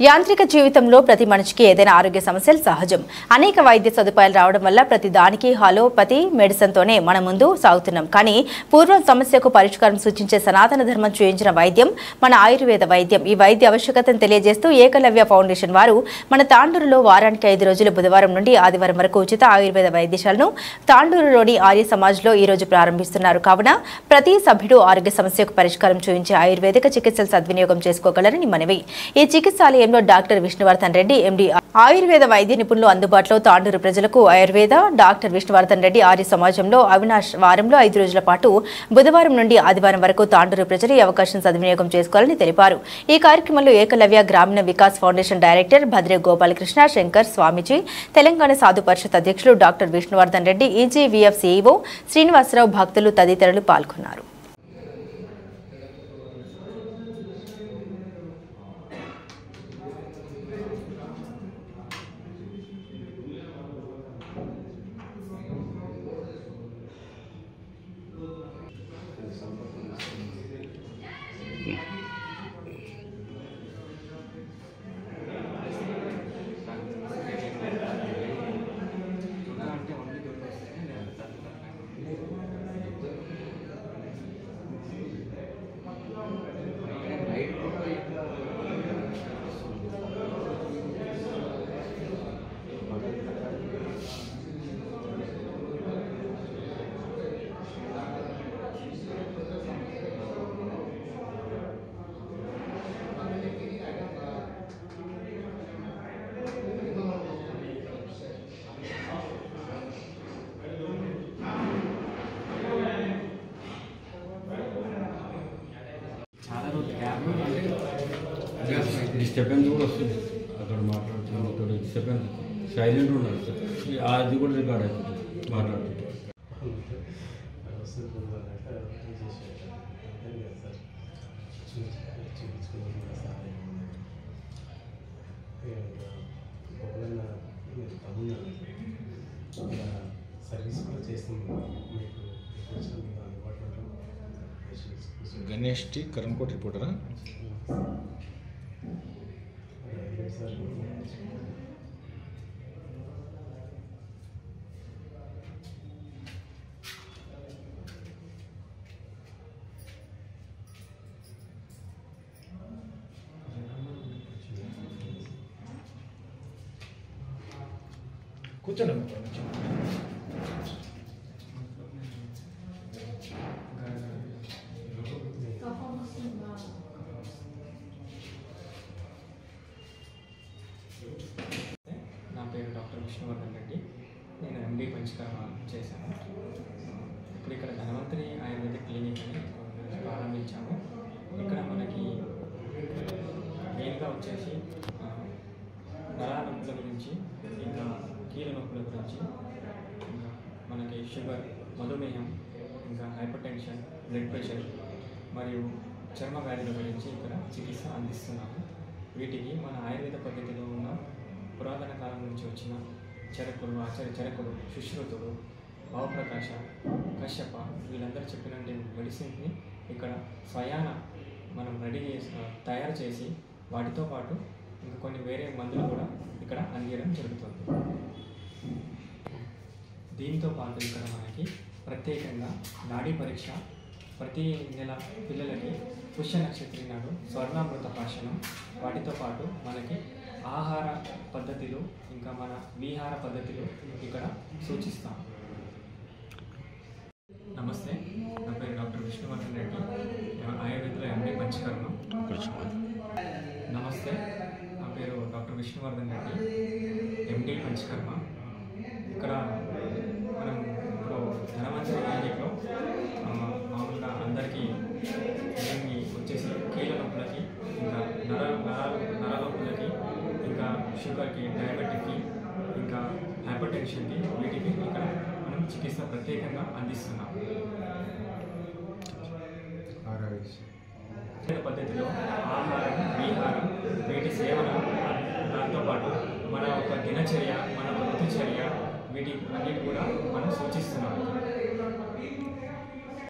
యాంత్రిక జీవితంలో ప్రతి మనిషికి ఏదైనా ఆరోగ్య సమస్యలు సహజం. అనేక వైద్య సదుపాయాలు రావడం వల్ల ప్రతి దానికి హాలోపతి మెడిసిన్తోనే మనం ముందు సాగుతున్నాం. కానీ పూర్వం సమస్యకు పరిష్కారం సూచించే సనాతన ధర్మం చూయించిన వైద్యం మన ఆయుర్వేద వైద్యం. ఈ వైద్య ఆవశ్యకతను తెలియజేస్తూ ఏకలవ్య ఫౌండేషన్ వారు మన తాండూరులో వారానికి 5 రోజులు బుధవారం నుండి ఆదివారం వరకు ఉచిత ఆయుర్వేద వైద్యశాలను తాండూరులోని ఆర్య సమాజ్లో ఈ రోజు ప్రారంభిస్తున్నారు. కావున ప్రతి సభ్యుడు ఆరోగ్య సమస్యకు పరిష్కారం చూయించే ఆయుర్వేదిక చికిత్సలు సద్వినియోగం చేసుకోగలరని మనవి. ఈ చికిత్సాలయంలో డాక్టర్ విష్ణువర్ధన్ రెడ్డి ఎండి ఆయుర్వేద వైద్య నిపుణులు అందుబాటులో. తాండూరు ప్రజలకు ఆయుర్వేద డాక్టర్ విష్ణువర్ధన్ రెడ్డి ఆర్య సమాజంలో అవినాష్ వారంలో 5 రోజుల పాటు బుధవారం నుండి ఆదివారం వరకు తాండూరు ప్రజలు ఈ అవకాశం సద్వినియోగం చేసుకోవాలని తెలిపారు. ఈ కార్యక్రమంలో ఏకలవ్య గ్రామీణ వికాస్ ఫౌండేషన్ డైరెక్టర్ భద్రే గోపాలకృష్ణ శంకర్ స్వామిజీ, తెలంగాణ సాధు పరిషత్ అధ్యక్షులు డాక్టర్ విష్ణువర్ధన్ రెడ్డి, ఈజీవీఎఫ్ సిఇఓ శ్రీనివాసరావు, భక్తులు తదితరులు పాల్గొన్నారు. డిస్టర్బెన్స్ కూడా వస్తుంది. అక్కడ మాట్లాడుతున్న డిస్టర్బెన్స్ సైలెంట్ ఉన్నారు సార్. అది కూడా రికార్డ్ అవుతుంది మాట్లాడుతుంది. సర్వీస్ కూడా చేస్తున్నాం. గణేష్ టీ కరణ్కోట్ రిపోర్టరా? కూర్చోండి. నా పేరు డాక్టర్ విష్ణువర్ధన్ రెడ్డి. నేను ఎండి పంచకర్మ చేశాను. ఇప్పుడు ఇక్కడ ధనవంతరి ఆయుర్వేదిక్ క్లినిక్ అని ప్రారంభించాము. ఇక్కడ మనకి మెయిన్గా వచ్చేసి నరాల నొప్పుల గురించి, ఇంకా కీళ్ళ నొప్పుల గురించి, ఇంకా మనకి షుగర్, మధుమేహం, ఇంకా హైపర్ టెన్షన్, బ్లడ్ ప్రెషర్ మరియు చర్మ వ్యాధుల గురించి ఇక్కడ చికిత్స అందిస్తున్నాము. వీటికి మన ఆయుర్వేద పద్ధతిలో ఉన్న పురాతన కాలం నుంచి వచ్చిన చరకుడు, ఆచార్య చరకుడు, సుశ్రుతుడు, భావప్రకాశ, కశ్యప వీళ్ళందరూ చెప్పిన మెడిసిన్ని ఇక్కడ స్వయాన మనం రెడీ చేసి తయారు చేసి వాటితో పాటు ఇంకా కొన్ని వేరే మందులు కూడా ఇక్కడ అందించడం జరుగుతుంది. దీంతో పాటు ఇక్కడ మనకి ప్రత్యేకంగా నాడీ పరీక్ష, ప్రతి నెల పిల్లలకి పుష్య నక్షత్రి నాడు స్వర్ణామృత భాషణం, వాటితో పాటు మనకి ఆహార పద్ధతులు, ఇంకా మన విహార పద్ధతులు ఇక్కడ సూచిస్తాం. నమస్తే, నా పేరు డాక్టర్ విష్ణువర్ధన్ రెడ్డి, ఆయుర్వేదలో ఎండి పంచకర్మ. నమస్తే, నా పేరు డాక్టర్ విష్ణువర్ధన్ రెడ్డి, ఎండి పంచకర్మ. ఇక్కడ మనం ఇప్పుడు ధనవంతరి క్లినిక్లో మామూలుగా అందరికీ వచ్చేసి కీళ్ళ నొప్పులకి, ఇంకా నరనొప్పులకి, ఇంకా షుగర్కి, డయాబెటిక్కి, ఇంకా హైపర్ టెన్షన్కి, వీటికి ఇక్కడ మనం చికిత్స ప్రత్యేకంగా అందిస్తున్నాం. పద్ధతిలో ఆహారం, విహారం, వీటి సేవన, దాంతోపాటు మన ఒక దినచర్య, మన ఋతుచర్య, వీటి అన్నిటి కూడా మనం సూచిస్తున్నాం.